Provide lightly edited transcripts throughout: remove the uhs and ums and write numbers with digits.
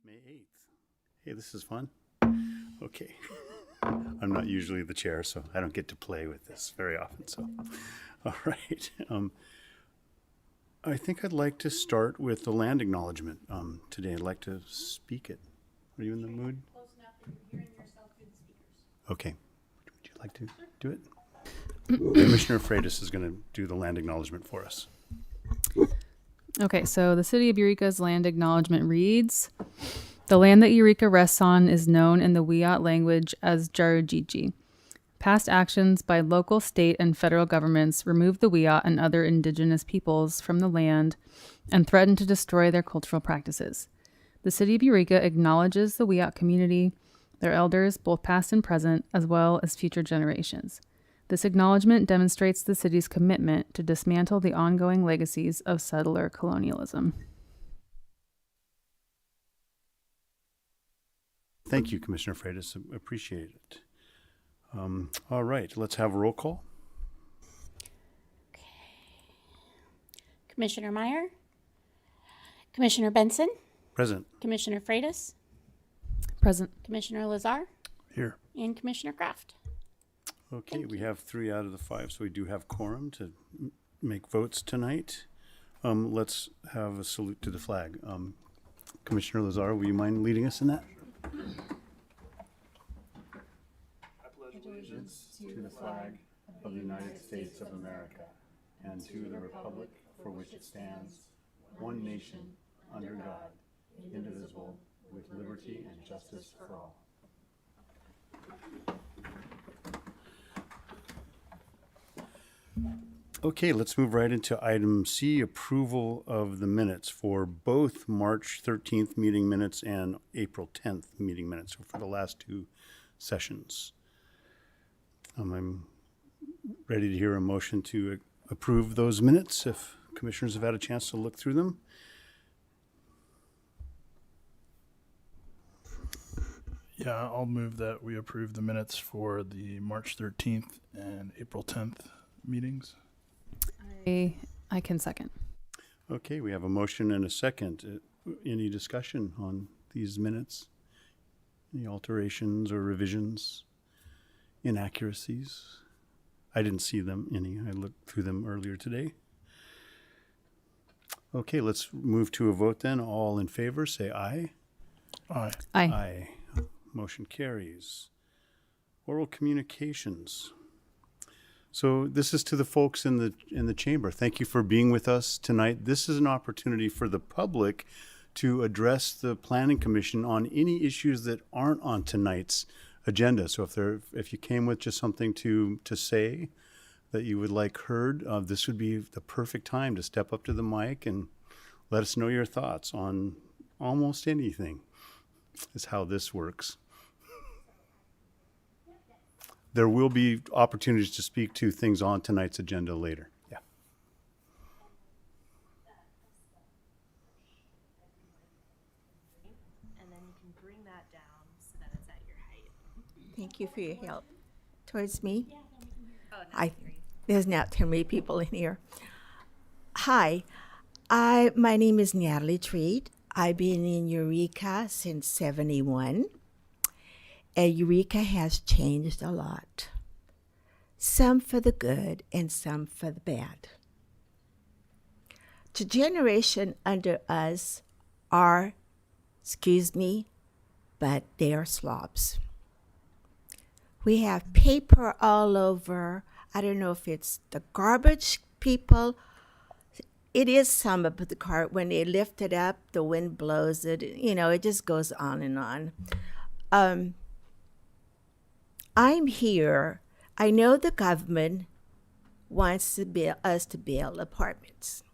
May 8th. Hey, this is fun. Okay. I'm not usually the chair, so I don't get to play with this very often. So, all right. I think I'd like to start with the land acknowledgement today. I'd like to speak it. Are you in the mood? Close enough that you're hearing yourself through the speakers. Okay. Would you like to do it? Commissioner Freitas is going to do the land acknowledgement for us. Okay, so the City of Eureka's land acknowledgement reads, the land that Eureka rests on is known in the Wiyot language as Jarujiji. Past actions by local, state, and federal governments removed the Wiyot and other indigenous peoples from the land and threatened to destroy their cultural practices. The City of Eureka acknowledges the Wiyot community, their elders, both past and present, as well as future generations. This acknowledgement demonstrates the city's commitment to dismantle the ongoing legacies of settler colonialism. Thank you, Commissioner Freitas. Appreciate it. All right, let's have a roll call. Commissioner Meyer, Commissioner Benson, Present. Commissioner Freitas, Present. Commissioner Lazar, Here. and Commissioner Kraft. Okay, we have 3 out of the 5, so we do have quorum to make votes tonight. Let's have a salute to the flag. Commissioner Lazar, will you mind leading us in that? I pledge allegiance to the flag of the United States of America and to the republic for which it stands, one nation, under God, indivisible, with liberty and justice for all. Okay, let's move right into item C, approval of the minutes for both March 13th meeting minutes and April 10th meeting minutes, so for the last 2 sessions. I'm ready to hear a motion to approve those minutes if commissioners have had a chance to look through them. Yeah, I'll move that we approve the minutes for the March 13th and April 10th meetings. I can second. Okay, we have a motion and a second. Any discussion on these minutes? Any alterations or revisions, inaccuracies? I didn't see them any. I looked through them earlier today. Okay, let's move to a vote then. All in favor, say aye. Aye. Aye. Aye. Motion carries. Oral communications. So this is to the folks in the chamber. Thank you for being with us tonight. This is an opportunity for the public to address the Planning Commission on any issues that aren't on tonight's agenda. So if you came with just something to say that you would like heard, this would be the perfect time to step up to the mic and let us know your thoughts on almost anything. Is how this works. There will be opportunities to speak to things on tonight's agenda later. Yeah. And then you can bring that down so that it's at your height. Thank you for your help towards me. Oh, no, There's not too many people in here. Hi, my name is Natalie Treat. I've been in Eureka since '71. And Eureka has changed a lot. Some for the good and some for the bad. The generation under us are, excuse me, but they are slobs. We have paper all over. I don't know if it's the garbage people. It is some of the car. When they lift it up, the wind blows it. You know, it just goes on and on. I'm here. I know the government wants us to build apartments.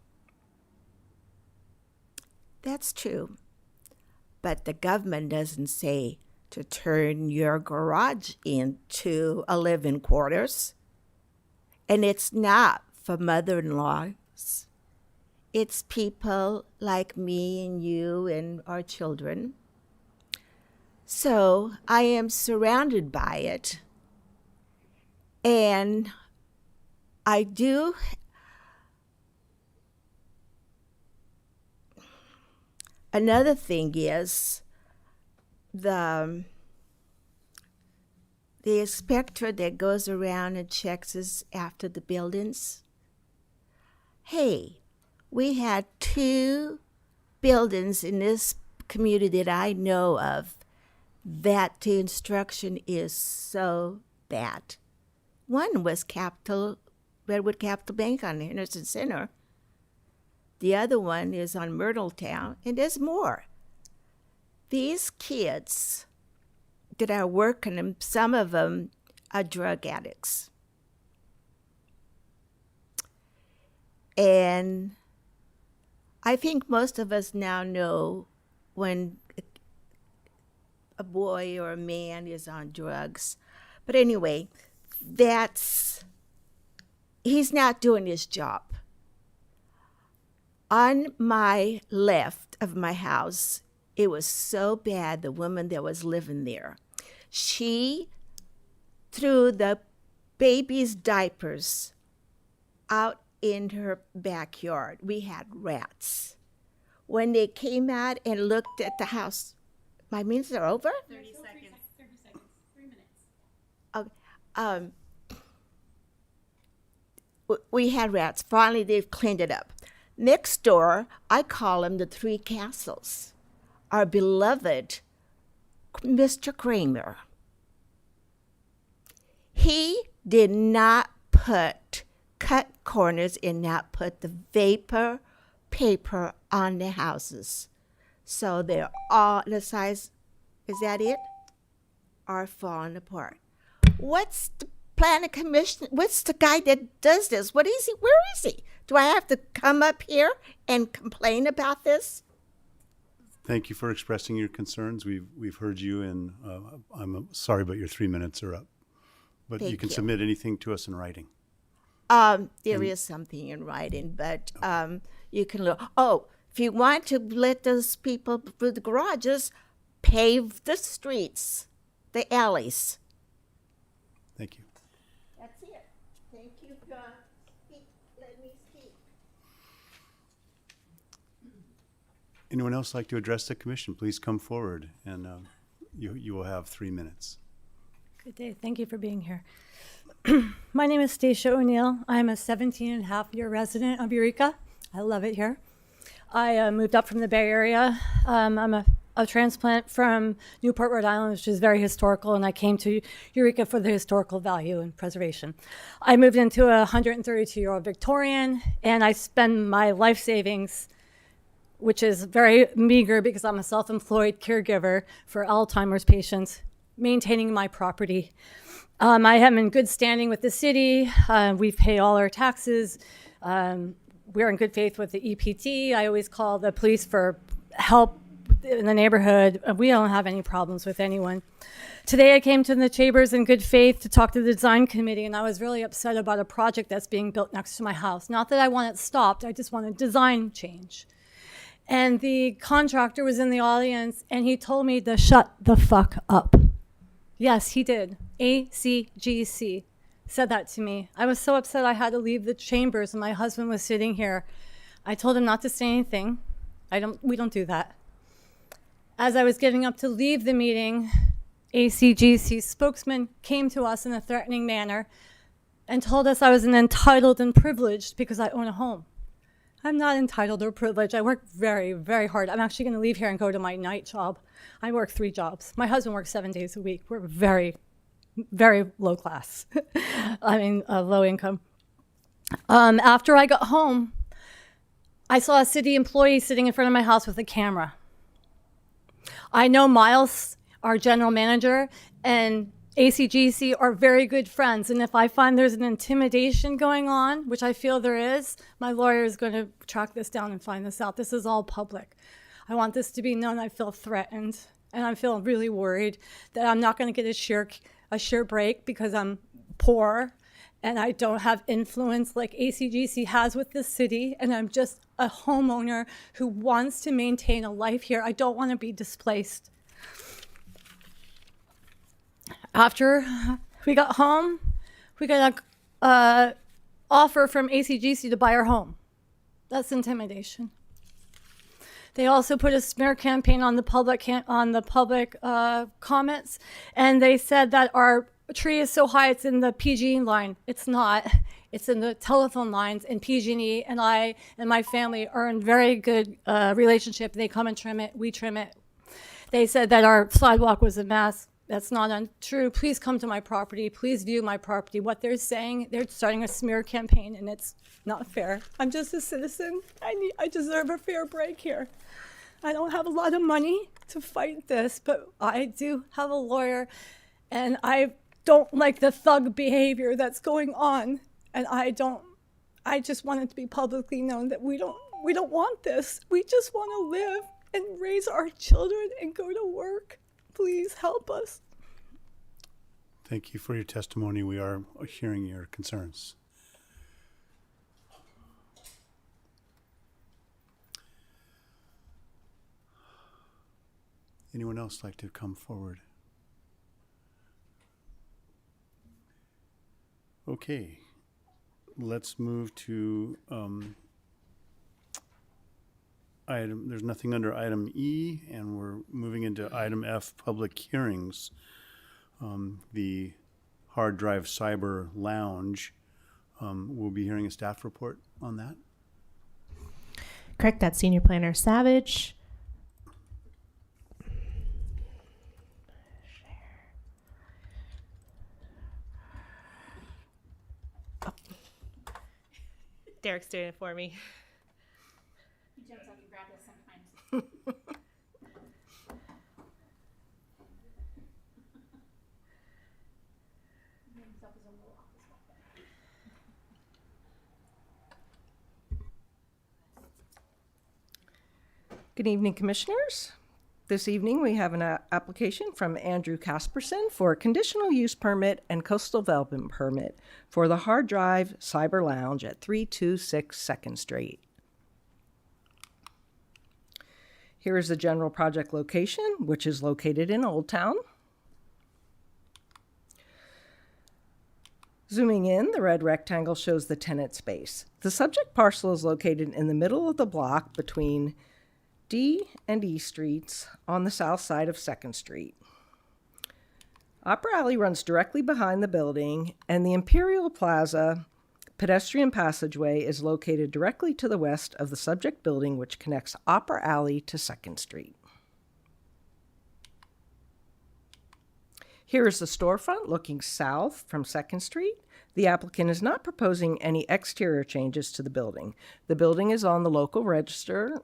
That's true. But the government doesn't say to turn your garage into a living quarters. And it's not for mother-in-laws. It's people like me and you and our children. So I am surrounded by it. And I do Another thing is, the inspector that goes around and checks us after the buildings. Hey, we had 2 buildings in this community that I know of that the instruction is so bad. One was Redwood Capital Bank on Henderson Center. The other one is on Myrtletown, and there's more. These kids that are working, and some of them are drug addicts. And I think most of us now know when a boy or a man is on drugs. But anyway, he's not doing his job. On my left of my house, it was so bad, the woman that was living there. She threw the baby's diapers out in her backyard. We had rats. When they came out and looked at the house, my minutes are over? 30 seconds. 30 seconds. 3 minutes. We had rats. Finally, they've cleaned it up. Next door, I call them the 3 castles. Our beloved Mr. Kramer. He did not cut corners and not put the vapor paper on the houses. So they're all the size, is that it? Are falling apart. What's the planning commission? What's the guy that does this? What is he? Where is he? Do I have to come up here and complain about this? Thank you for expressing your concerns. We've heard you, and I'm sorry, but your 3 minutes are up. But you Thank can you. submit anything to us in writing. There is something in writing, but you can look. Oh, if you want to let those people through the garages, pave the streets, the alleys. Thank you. That's it. Thank you for letting me speak. Anyone else like to address the commission? Please come forward, and you will have 3 minutes. Good day. Thank you for being here. My name is Stacia O'Neill. I'm a 17-and-a-half-year resident of Eureka. I love it here. I moved up from the Bay Area. I'm a transplant from Newport, Rhode Island, which is very historical, and I came to Eureka for the historical value and preservation. I moved into a 132-year-old Victorian, and I spend my life savings, which is very meager because I'm a self-employed caregiver for Alzheimer's patients, maintaining my property. I am in good standing with the city. We've paid all our taxes. We're in good faith with the EPT. I always call the police for help in the neighborhood. We don't have any problems with anyone. Today I came to the Chambers in good faith to talk to the design committee, and I was really upset about a project that's being built next to my house. Not that I want it stopped, I just want a design change. And the contractor was in the audience, and he told me to shut the fuck up. Yes, he did. ACGC said that to me. I was so upset I had to leave the chambers, and my husband was sitting here. I told him not to say anything. We don't do that. As I was getting up to leave the meeting, ACGC spokesman came to us in a threatening manner and told us I was an entitled and privileged because I own a home. I'm not entitled or privileged. I work very, very hard. I'm actually going to leave here and go to my night job. I work 3 jobs. My husband works 7 days a week. We're very, very low class. Low income. After I got home, I saw a city employee sitting in front of my house with a camera. I know Miles, our general manager, and ACGC are very good friends, and if I find there's an intimidation going on, which I feel there is, my lawyer is going to track this down and find this out. This is all public. I want this to be known. I feel threatened, and I feel really worried that I'm not going to get a sure break because I'm poor and I don't have influence like ACGC has with the city, and I'm just a homeowner who wants to maintain a life here. I don't want to be displaced. After we got home, we got an offer from ACGC to buy our home. That's intimidation. They also put a smear campaign on the public comments, and they said that our tree is so high it's in the PG&E line. It's not. It's in the telephone lines, and PG&E and I and my family are in very good relationship. They come and trim it. We trim it. They said that our sidewalk was a mess. That's not untrue. Please come to my property. Please view my property. What they're saying, they're starting a smear campaign, and it's not fair. I'm just a citizen. I deserve a fair break here. I don't have a lot of money to fight this, but I do have a lawyer, and I don't like the thug behavior that's going on. And I just want it to be publicly known that we don't want this. We just want to live and raise our children and go to work. Please help us. Thank you for your testimony. We are hearing your concerns. Anyone else like to come forward? Okay, let's move to there's nothing under item E, and we're moving into item F, public hearings. The hard drive cyber lounge, we'll be hearing a staff report on that. Correct. That's Senior Planner Savage. Derek's doing it for me. He jumps up and grabs us sometimes. Good evening, Commissioners. This evening we have an application from Andrew Casperson for a conditional use permit and coastal development permit for the Hard Drive Cyber Lounge at 326 2nd Street. Here is the general project location, which is located in Old Town. Zooming in, the red rectangle shows the tenant space. The subject parcel is located in the middle of the block between D and E streets on the south side of 2nd Street. Opera Alley runs directly behind the building, and the Imperial Plaza pedestrian passageway is located directly to the west of the subject building, which connects Opera Alley to 2nd Street. Here is the storefront looking south from 2nd Street. The applicant is not proposing any exterior changes to the building. The building is on the local register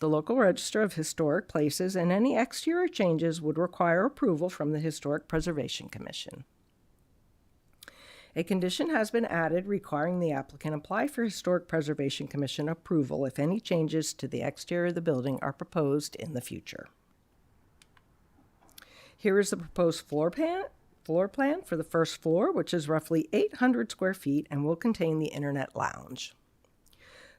of Historic Places, and any exterior changes would require approval from the Historic Preservation Commission. A condition has been added requiring the applicant apply for Historic Preservation Commission approval if any changes to the exterior of the building are proposed in the future. Here is the proposed floor plan for the first floor, which is roughly 800 square feet and will contain the Internet Lounge.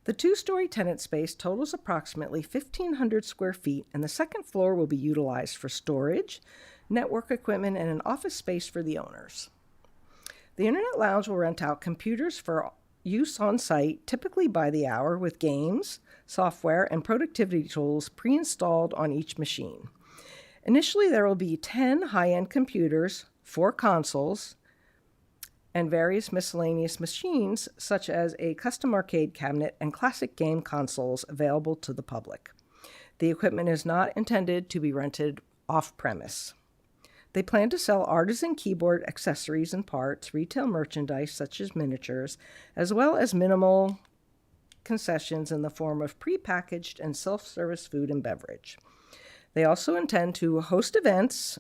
The two-story tenant space totals approximately 1,500 square feet, and the second floor will be utilized for storage, network equipment, and an office space for the owners. The Internet Lounge will rent out computers for use on site, typically by the hour, with games, software, and productivity tools pre-installed on each machine. Initially, there will be 10 high-end computers, 4 consoles, and various miscellaneous machines, such as a custom arcade cabinet and classic game consoles available to the public. The equipment is not intended to be rented off-premise. They plan to sell artisan keyboard accessories and parts, retail merchandise such as miniatures, as well as minimal concessions in the form of prepackaged and self-service food and beverage. They also intend to host events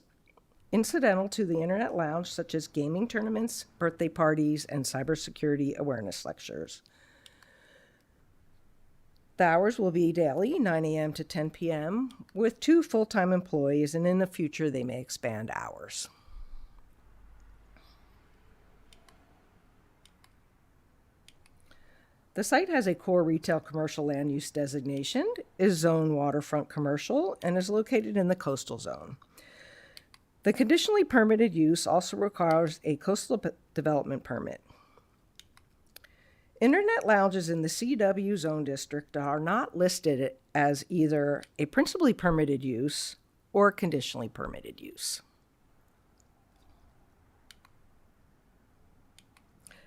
incidental to the Internet Lounge, such as gaming tournaments, birthday parties, and cybersecurity awareness lectures. The hours will be daily, 9 a.m. to 10 p.m., with 2 full-time employees, and in the future they may expand hours. The site has a core retail commercial land use designation, is zone waterfront commercial, and is located in the coastal zone. The conditionally permitted use also requires a coastal development permit. Internet lounges in the CW zone district are not listed as either a principally permitted use or conditionally permitted use.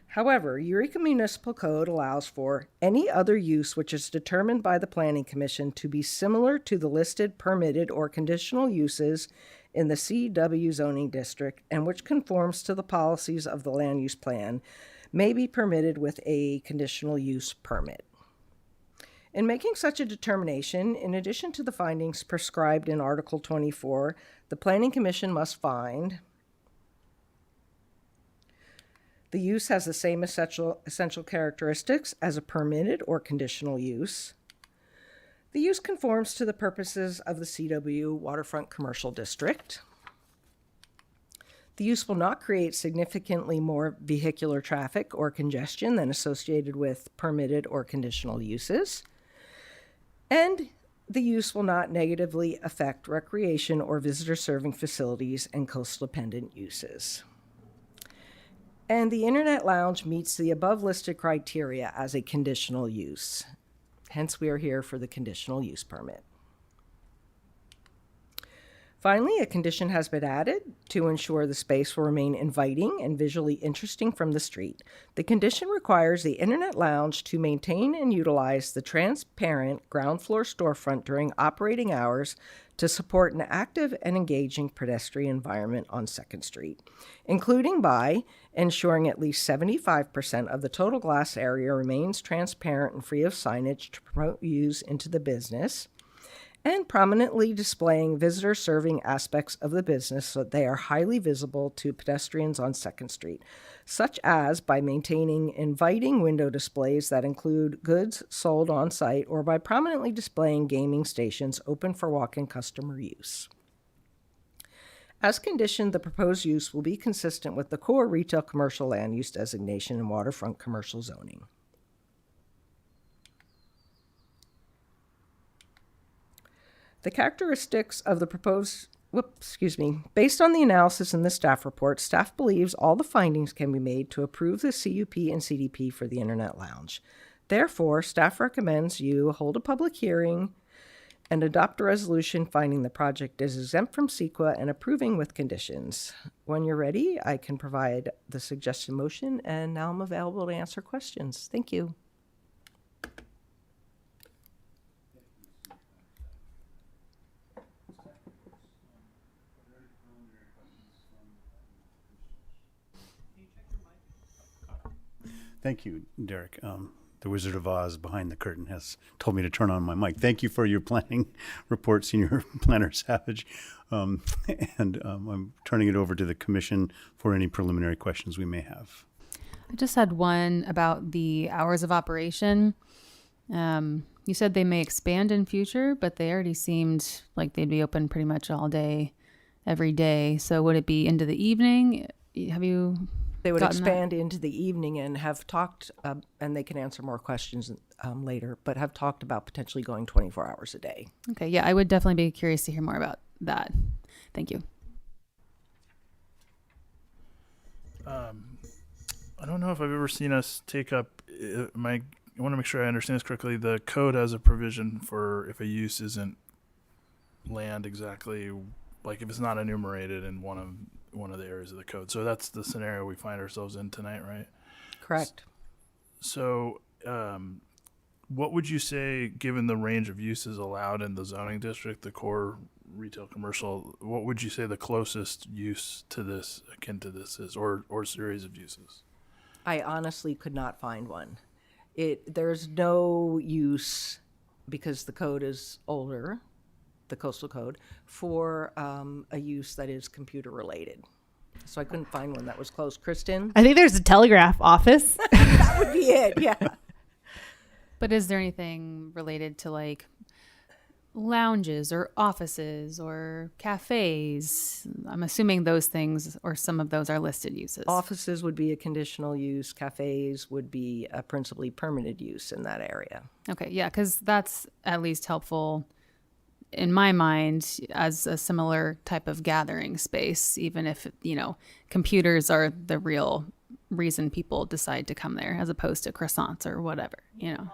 However, Eureka Municipal Code allows for any other use which is determined by the Planning Commission to be similar to the listed permitted or conditional uses in the CW zoning district and which conforms to the policies of the land use plan may be permitted with a conditional use permit. In making such a determination, in addition to the findings prescribed in Article 24, the Planning Commission must find the use has the same essential characteristics as a permitted or conditional use. The use conforms to the purposes of the CW Waterfront Commercial District. The use will not create significantly more vehicular traffic or congestion than associated with permitted or conditional uses. And the use will not negatively affect recreation or visitor serving facilities and coastal dependent uses. And the Internet Lounge meets the above listed criteria as a conditional use. Hence, we are here for the conditional use permit. Finally, a condition has been added to ensure the space will remain inviting and visually interesting from the street. The condition requires the Internet Lounge to maintain and utilize the transparent ground floor storefront during operating hours to support an active and engaging pedestrian environment on 2nd Street, including by ensuring at least 75% of the total glass area remains transparent and free of signage to promote use into the business, and prominently displaying visitor-serving aspects of the business so that they are highly visible to pedestrians on 2nd Street, such as by maintaining inviting window displays that include goods sold on site or by prominently displaying gaming stations open for walk-in customer use. As conditioned, the proposed use will be consistent with the core retail commercial land use designation in waterfront commercial zoning. The characteristics of the proposed, based on the analysis in the staff report, staff believes all the findings can be made to approve the CUP and CDP for the Internet Lounge. Therefore, staff recommends you hold a public hearing and adopt a resolution finding the project is exempt from CEQA and approving with conditions. When you're ready, I can provide the suggested motion, and now I'm available to answer questions. Thank you. Thank you, Derek. The Wizard of Oz behind the curtain has told me to turn on my mic. Thank you for your planning report, Senior Planner Savage. I'm turning it over to the commission for any preliminary questions we may have. I just had one about the hours of operation. You said they may expand in future, but they already seemed like they'd be open pretty much all day, every day. So would it be into the evening? Have you They would gotten expand into the evening and have talked, and they can answer more questions later, but have talked about potentially going 24 hours a day. Okay, yeah, I would definitely be curious to hear more about that. Thank you. I don't know if I've ever seen us take up I want to make sure I understand this correctly. The code has a provision for if a use isn't land exactly, like if it's not enumerated in one of the areas of the code. So that's the scenario we find ourselves in tonight, right? Correct. So what would you say, given the range of uses allowed in the zoning district, the core retail commercial, what would you say the closest use to this, akin to this is, or series of uses? I honestly could not find one. There's no use, because the code is older, the coastal code, for a use that is computer related. So I couldn't find one that was close. Kristen? I think there's a telegraph office. That would be it, yeah. But is there anything related to like lounges or offices or cafes? I'm assuming those things or some of those are listed uses. Offices would be a conditional use. Cafes would be a principally permitted use in that area. Okay, yeah, because that's at least helpful in my mind as a similar type of gathering space, even if, computers are the real reason people decide to come there as opposed to croissants or whatever, you know.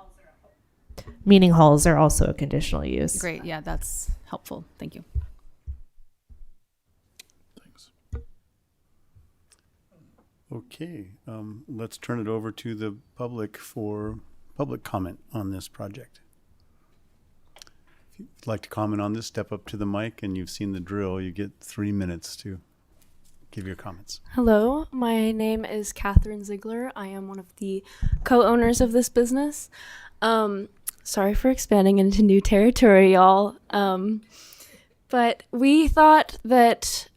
Meeting halls are also a conditional use. Great. Yeah, that's helpful. Thank you. Thanks. Okay, let's turn it over to the public for public comment on this project. If you'd like to comment on this, step up to the mic, and you've seen the drill. You get 3 minutes to give your comments. Hello, my name is Catherine Ziegler. I am one of the co-owners of this business. Sorry for expanding into new territory, y'all. But we thought that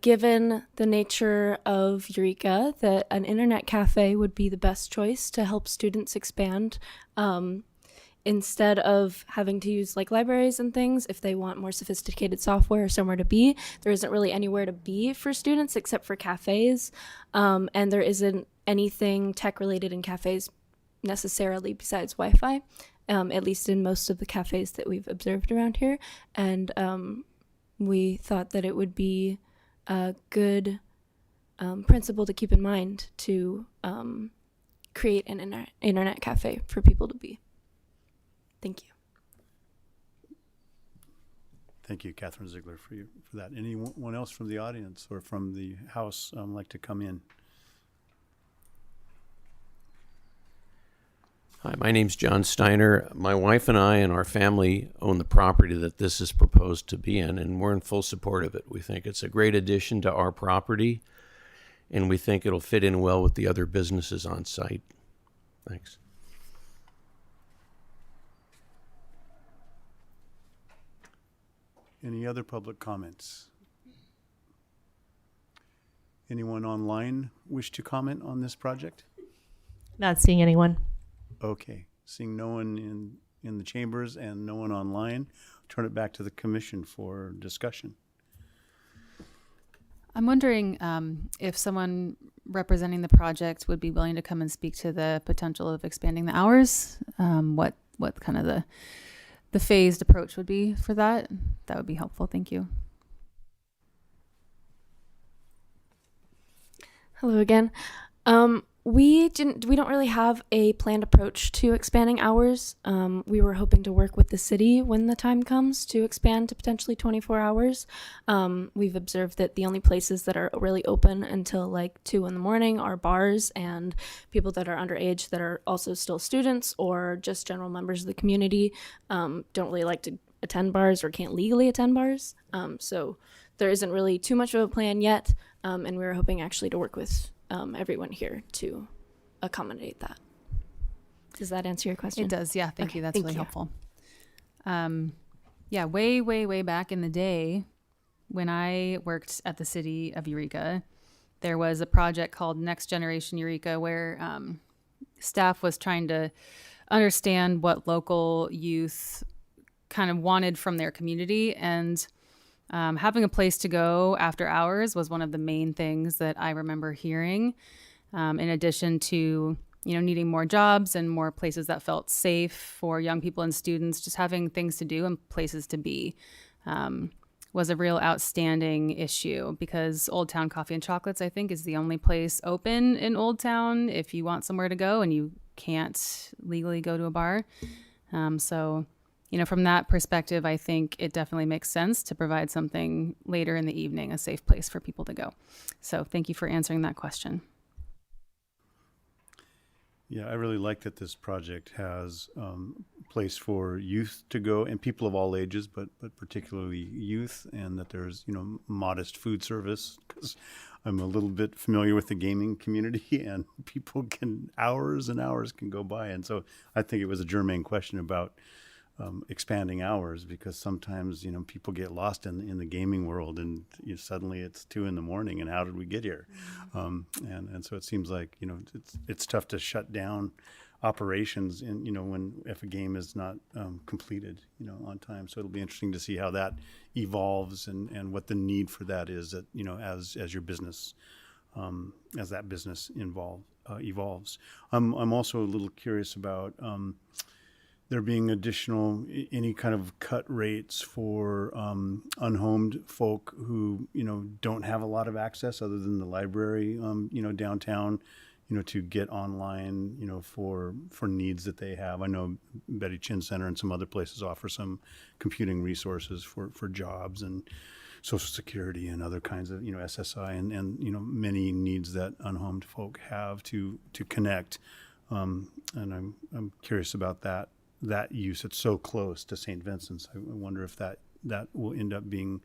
given the nature of Eureka, that an internet cafe would be the best choice to help students expand. Instead of having to use like libraries and things, if they want more sophisticated software or somewhere to be, there isn't really anywhere to be for students except for cafes. And there isn't anything tech related in cafes necessarily besides Wi-Fi, at least in most of the cafes that we've observed around here. And we thought that it would be a good principle to keep in mind to create an internet cafe for people to be. Thank you. Thank you, Catherine Ziegler, for that. Anyone else from the audience or from the house like to come in? Hi, my name's John Steiner. My wife and I and our family own the property that this is proposed to be in, and we're in full support of it. We think it's a great addition to our property, and we think it'll fit in well with the other businesses on site. Thanks. Any other public comments? Anyone online wish to comment on this project? Not seeing anyone. Okay, seeing no one in the chambers and no one online, turn it back to the commission for discussion. I'm wondering if someone representing the project would be willing to come and speak to the potential of expanding the hours. What kind of the phased approach would be for that. That would be helpful. Thank you. Hello again. We don't really have a planned approach to expanding hours. We were hoping to work with the city when the time comes to expand to potentially 24 hours. We've observed that the only places that are really open until like 2 a.m. are bars and people that are underage that are also still students or just general members of the community don't really like to attend bars or can't legally attend bars. So there isn't really too much of a plan yet. And we were hoping actually to work with everyone here to accommodate that. Does that answer your question? It does. Yeah. Thank Okay, you. That's thank really you. helpful. Yeah. Way back in the day when I worked at the city of Eureka, there was a project called Next Generation Eureka where staff was trying to understand what local youth kind of wanted from their community, and having a place to go after hours was one of the main things that I remember hearing, in addition to, needing more jobs and more places that felt safe for young people and students. Just having things to do and places to be was a real outstanding issue, because Old Town Coffee and Chocolates, I think, is the only place open in Old Town if you want somewhere to go and you can't legally go to a bar. So from that perspective, I think it definitely makes sense to provide something later in the evening, a safe place for people to go. So thank you for answering that question. Yeah, I really like that this project has place for youth to go and people of all ages, but particularly youth, and that there's, modest food service, because I'm a little bit familiar with the gaming community and people hours and hours can go by. And so I think it was a germane question about expanding hours, because sometimes people get lost in the gaming world and suddenly it's 2 a.m. and how did we get here? And so it seems like it's tough to shut down operations if a game is not completed on time. So it'll be interesting to see how that evolves and what the need for that is as your business as that business evolves. I'm also a little curious about there being any kind of cut rates for unhomed folk who don't have a lot of access other than the library downtown. to get online, for needs that they have. I know Betty Chin Center and some other places offer some computing resources for jobs and Social Security and other kinds of, SSI and many needs that unhomed folk have to connect. And I'm curious about that use. It's so close to St. Vincent's. I wonder if that will end up being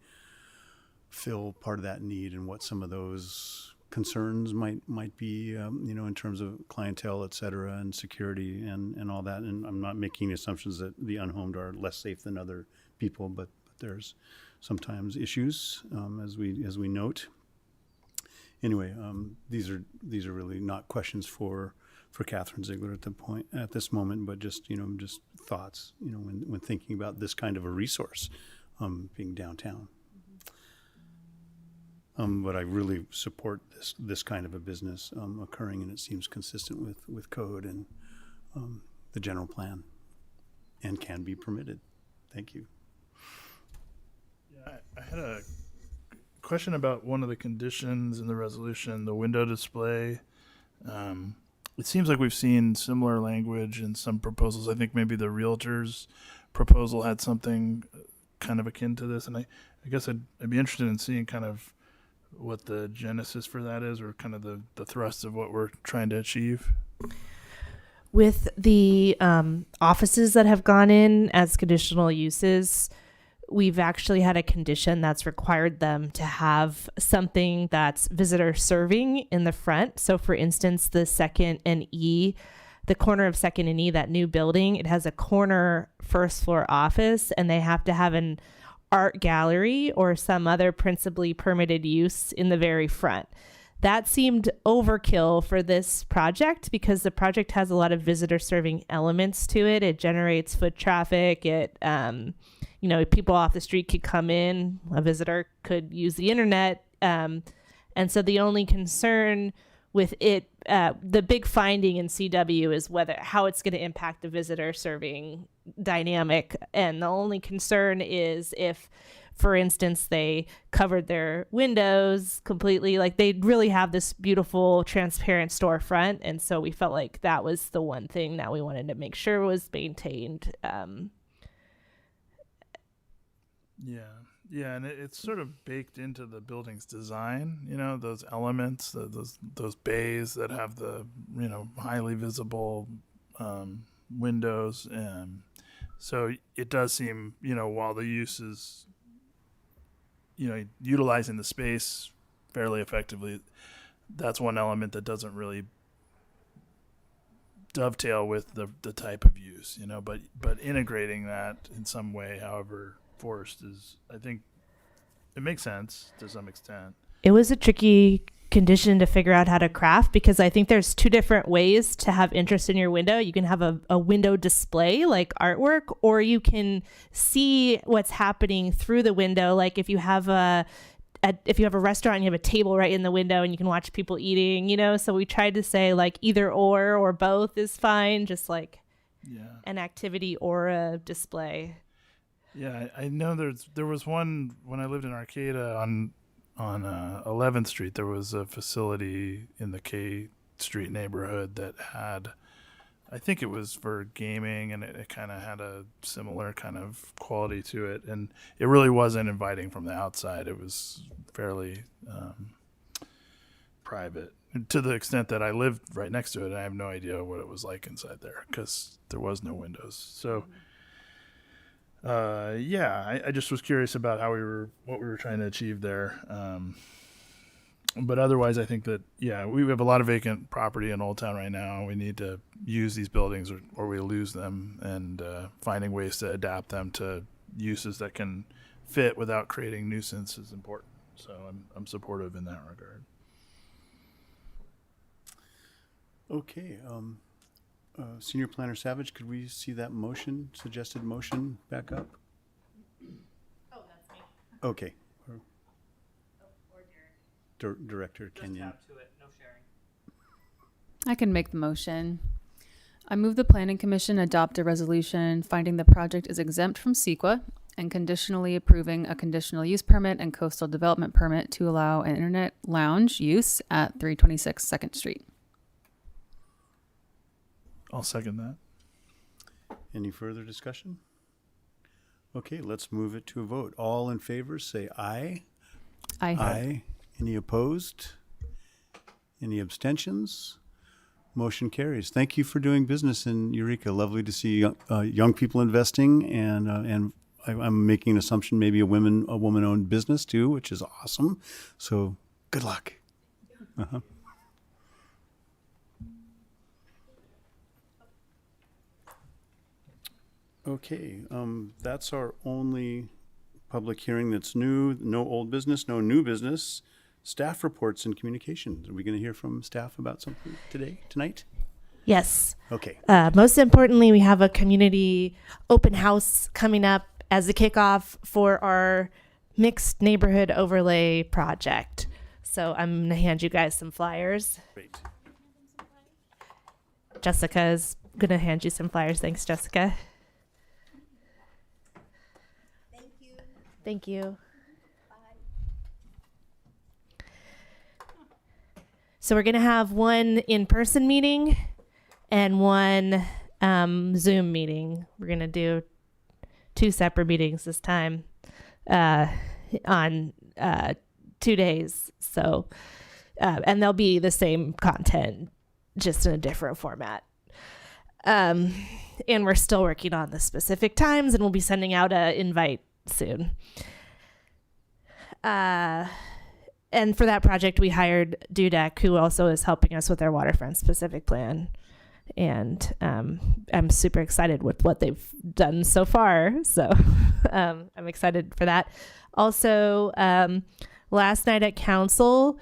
fill part of that need and what some of those concerns might be, in terms of clientele, et cetera, and security and all that. And I'm not making assumptions that the unhomed are less safe than other people, but there's sometimes issues, as we note. Anyway, these are really not questions for Catherine Ziegler at this moment, but just thoughts, when thinking about this kind of a resource, being downtown. But I really support this kind of a business occurring, and it seems consistent with code and the general plan, and can be permitted. Thank you. Yeah, I had a question about one of the conditions in the resolution, the window display. It seems like we've seen similar language in some proposals. I think maybe the realtor's proposal had something kind of akin to this, and I guess I'd be interested in seeing kind of what the genesis for that is, or kind of the thrust of what we're trying to achieve. With the offices that have gone in as conditional uses, we've actually had a condition that's required them to have something that's visitor serving in the front. So for instance, the Second and E, the corner of Second and E, that new building, it has a corner first floor office, and they have to have an art gallery or some other principally permitted use in the very front. That seemed overkill for this project because the project has a lot of visitor serving elements to it. It generates foot traffic. It, people off the street could come in, a visitor could use the internet. And so the only concern with it, the big finding in CW is how it's going to impact the visitor serving dynamic. And the only concern is if, for instance, they covered their windows completely, like they'd really have this beautiful transparent storefront. And so we felt like that was the one thing that we wanted to make sure was maintained. Yeah, and it's sort of baked into the building's design, those elements, those bays that have the, highly visible windows. So it does seem, while the use is, utilizing the space fairly effectively, that's one element that doesn't really dovetail with the type of use, but integrating that in some way, however forced, is, I think it makes sense to some extent. It was a tricky condition to figure out how to craft because I think there's two different ways to have interest in your window. You can have a window display like artwork, or you can see what's happening through the window. Like if you have a restaurant and you have a table right in the window and you can watch people eating, so we tried to say like either or both is fine, just like an activity or a display. Yeah, I know there was one when I lived in Arcata on 11th Street. There was a facility in the K Street neighborhood that had, I think it was for gaming, and it kind of had a similar kind of quality to it. And it really wasn't inviting from the outside. It was fairly private, to the extent that I lived right next to it, and I have no idea what it was like inside there because there was no windows. So. I just was curious about what we were trying to achieve there. But otherwise, I think that, we have a lot of vacant property in Old Town right now. We need to use these buildings or we lose them, and finding ways to adapt them to uses that can fit without creating nuisance is important. So I'm supportive in that regard. Okay. Senior Planner Savage, could we see that suggested motion back up? Oh, that's me. Okay. Or Director Kenyon. I can make the motion. I move the Planning Commission adopt a resolution finding the project is exempt from CEQA and conditionally approving a conditional use permit and coastal development permit to allow an internet lounge use at 326 2nd Street. I'll second that. Any further discussion? Okay, let's move it to a vote. All in favor, say aye. Aye. Aye. Any opposed? Any abstentions? Motion carries. Thank you for doing business in Eureka. Lovely to see young people investing, and I'm making an assumption maybe a woman-owned business too, which is awesome. So good luck. Uh-huh. Okay, that's our only public hearing that's new. No old business, no new business. Staff reports and communications. Are we going to hear from staff about something tonight? Yes. Okay. Most importantly, we have a community open house coming up as a kickoff for our mixed neighborhood overlay project. So I'm going to hand you guys some flyers. Great. Jessica is going to hand you some flyers. Thanks, Jessica. Thank you. So we're going to have one in-person meeting and one Zoom meeting. We're going to do 2 separate meetings this time on 2 days. So, and they'll be the same content, just in a different format. And we're still working on the specific times, and we'll be sending out an invite soon. And for that project, we hired Dudek, who also is helping us with our waterfront specific plan. And I'm super excited with what they've done so far. So I'm excited for that. Also, last night at council,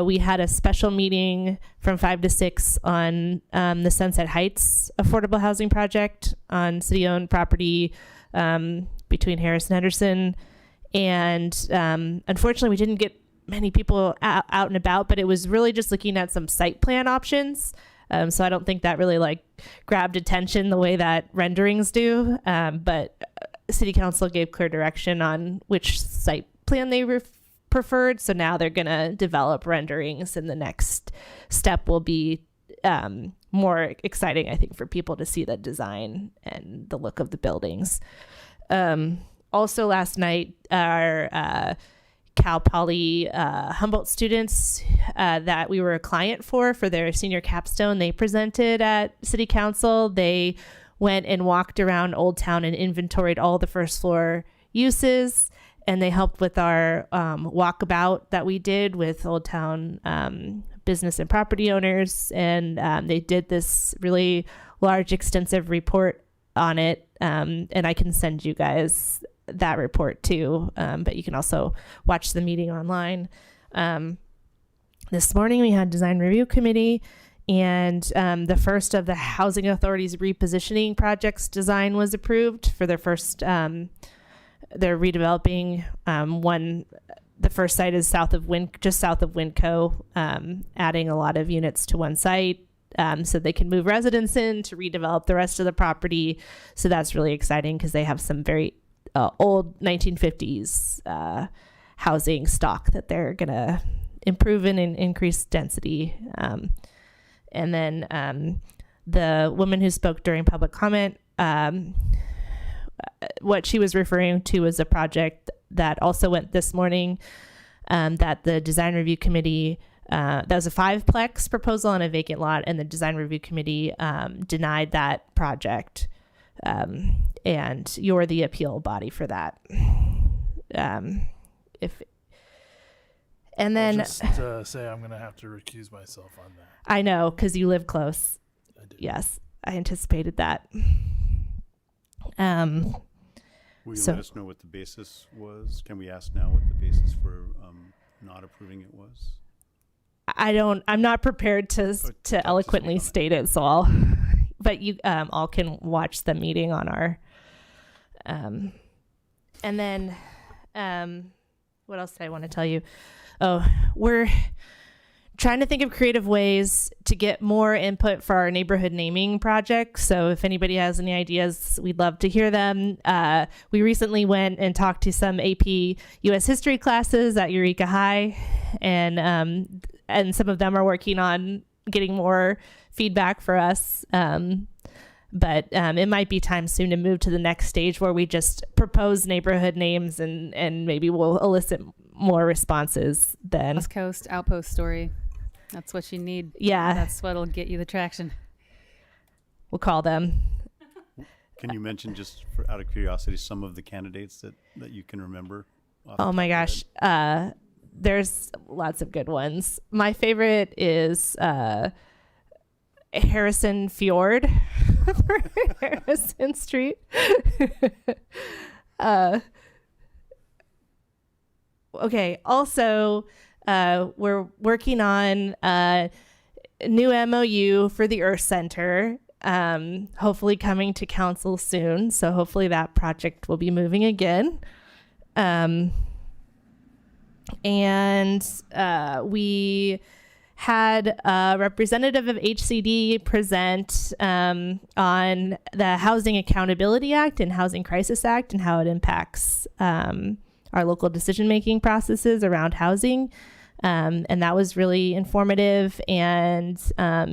we had a special meeting from 5 to 6 on the Sunset Heights affordable housing project on city-owned property between Harris and Henderson. And unfortunately, we didn't get many people out and about, but it was really just looking at some site plan options. So I don't think that really grabbed attention the way that renderings do. But city council gave clear direction on which site plan they preferred. So now they're going to develop renderings, and the next step will be more exciting, I think, for people to see the design and the look of the buildings. Also last night, our Cal Poly Humboldt students that we were a client for their senior capstone, they presented at City Council. They went and walked around Old Town and inventoried all the first floor uses, and they helped with our walkabout that we did with Old Town business and property owners. And they did this really large, extensive report on it. And I can send you guys that report too, but you can also watch the meeting online. This morning we had design review committee, and the first of the Housing Authority's repositioning projects design was approved for their first. They're redeveloping one. The first site is just south of Winco, adding a lot of units to one site. So they can move residents in to redevelop the rest of the property. So that's really exciting because they have some very old 1950s housing stock that they're going to improve and increase density. And then the woman who spoke during public comment, what she was referring to was a project that also went this morning, that the design review committee, that was a 5-plex proposal on a vacant lot, and the design review committee denied that project. And you're the appeal body for that. And then I'll just say I'm going to have to recuse myself on that. I know, because you live close. I do. Yes, I anticipated that. Will you let us know what the basis was? Can we ask now what the basis for not approving it was? I'm not prepared to eloquently state it, so but you all can watch the meeting on our, and then, what else did I want to tell you? Oh, we're trying to think of creative ways to get more input for our neighborhood naming project. So if anybody has any ideas, we'd love to hear them. We recently went and talked to some AP U.S. history classes at Eureka High, and some of them are working on getting more feedback for us. But it might be time soon to move to the next stage where we just propose neighborhood names and maybe we'll elicit more responses then. West Coast outpost story. That's what you need. Yeah. That's what'll get you the traction. We'll call them. Can you mention, just out of curiosity, some of the candidates that you can remember? Oh my gosh. There's lots of good ones. My favorite is Harrison Fjord for Harrison Street. Okay. Also, we're working on a new MOU for the Earth Center, hopefully coming to council soon. So hopefully that project will be moving again. And we had a representative of HCD present on the Housing Accountability Act and Housing Crisis Act and how it impacts our local decision-making processes around housing. And that was really informative. And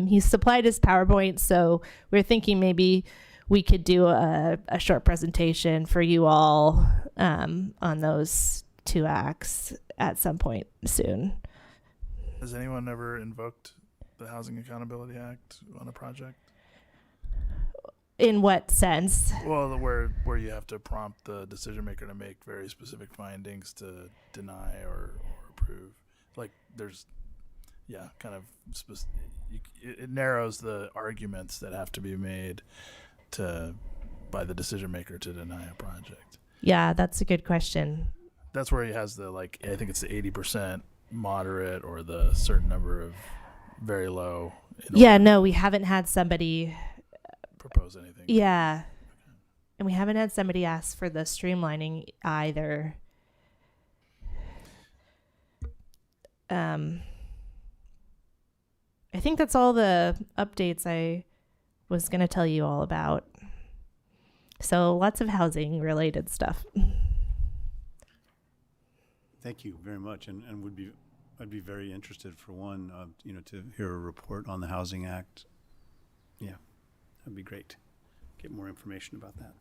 he supplied his PowerPoint, so we're thinking maybe we could do a short presentation for you all on those two acts at some point soon. Has anyone ever invoked the Housing Accountability Act on a project? In what sense? Well, where you have to prompt the decision maker to make very specific findings to deny or approve. Like there's, kind of it narrows the arguments that have to be made by the decision maker to deny a project. Yeah, that's a good question. That's where he has the I think it's the 80% moderate or the certain number of very low. No, we haven't had somebody propose anything. Yeah. And we haven't had somebody ask for the streamlining either. I think that's all the updates I was going to tell you all about. So lots of housing related stuff. Thank you very much, and I'd be very interested, for one, to hear a report on the Housing Act. Yeah, that'd be great. Get more information about that.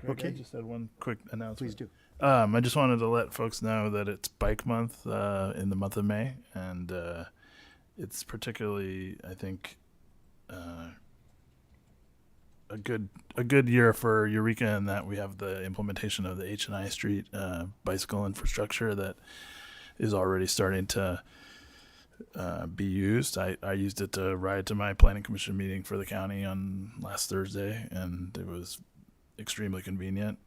Okay. I just had one quick announcement. Please do. I just wanted to let folks know that it's Bike Month in the month of May, and it's particularly, I think, a good year for Eureka in that we have the implementation of the H&I Street bicycle infrastructure that is already starting to be used. I used it to ride to my planning commission meeting for the county on last Thursday, and it was extremely convenient.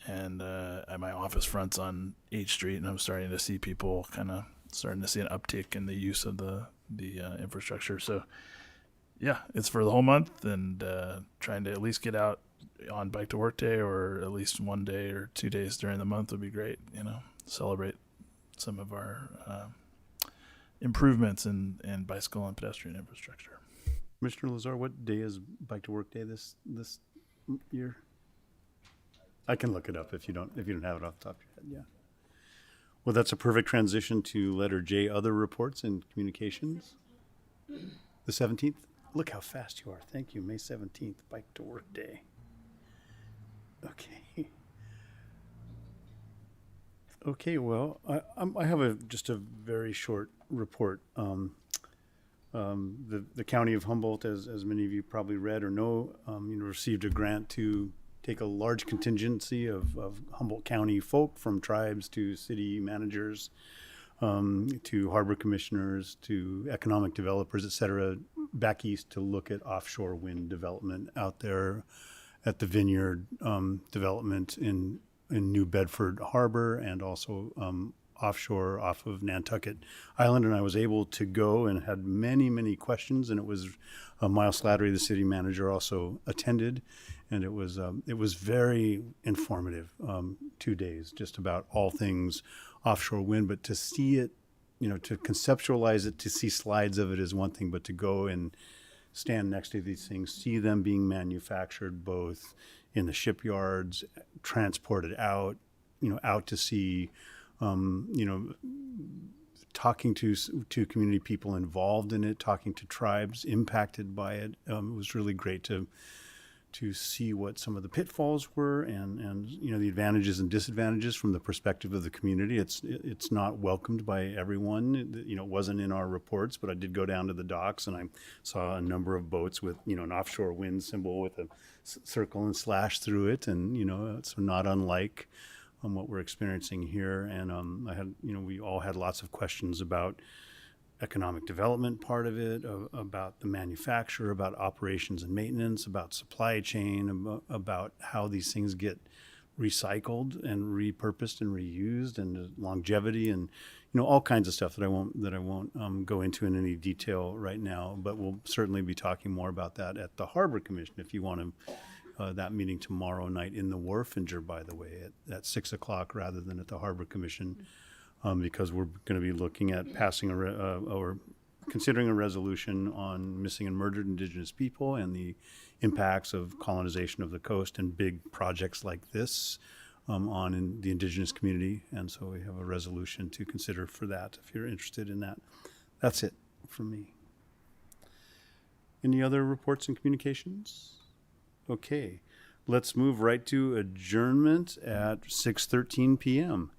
And my office fronts on H Street, and I'm starting to see people starting to see an uptick in the use of the infrastructure. So yeah, it's for the whole month, and trying to at least get out on Bike to Work Day, or at least 1 day or 2 days during the month would be great. Celebrate some of our improvements in bicycle and pedestrian infrastructure. Commissioner Lazar, what day is Bike to Work Day this year? I can look it up if you don't have it off the top of your head. Yeah. Well, that's a perfect transition to letter J, other reports and communications. The 17th. Look how fast you are. Thank you. May 17th, Bike to Work Day. Okay. Okay, well, I have just a very short report. The County of Humboldt, as many of you probably read or know, received a grant to take a large contingency of Humboldt County folk, from tribes to city managers, to harbor commissioners, to economic developers, et cetera, back east to look at offshore wind development out there at the Vineyard development in New Bedford Harbor, and also offshore off of Nantucket Island. And I was able to go and had many, many questions, and it was Miles Slattery, the city manager, also attended, and it was very informative. 2 days, just about all things offshore wind. But to see it, to conceptualize it, to see slides of it is one thing, but to go and stand next to these things, see them being manufactured both in the shipyards, transported out, out to sea, talking to community people involved in it, talking to tribes impacted by it. It was really great to see what some of the pitfalls were and you know the advantages and disadvantages from the perspective of the community. It's not welcomed by everyone. You know, it wasn't in our reports, but I did go down to the docks and I saw a number of boats with, you know, an offshore wind symbol with a circle and slash through it, and you know, so not unlike what we're experiencing here. And I had, you know, we all had lots of questions about economic development part of it, about the manufacture, about operations and maintenance, about supply chain, about how these things get recycled and repurposed and reused, and longevity, and you know, all kinds of stuff that I won't go into in any detail right now. But we'll certainly be talking more about that at the Harbor Commission if you want to. That meeting tomorrow night in the Wharfinger, by the way, at 6 o'clock rather than at the Harbor Commission. Because we're going to be looking at passing or considering a resolution on missing and murdered Indigenous people and the impacts of colonization of the coast and big projects like this on the Indigenous community. And so we have a resolution to consider for that if you're interested in that. That's it from me. Any other reports and communications? Okay, let's move right to adjournment at 6:13 p.m.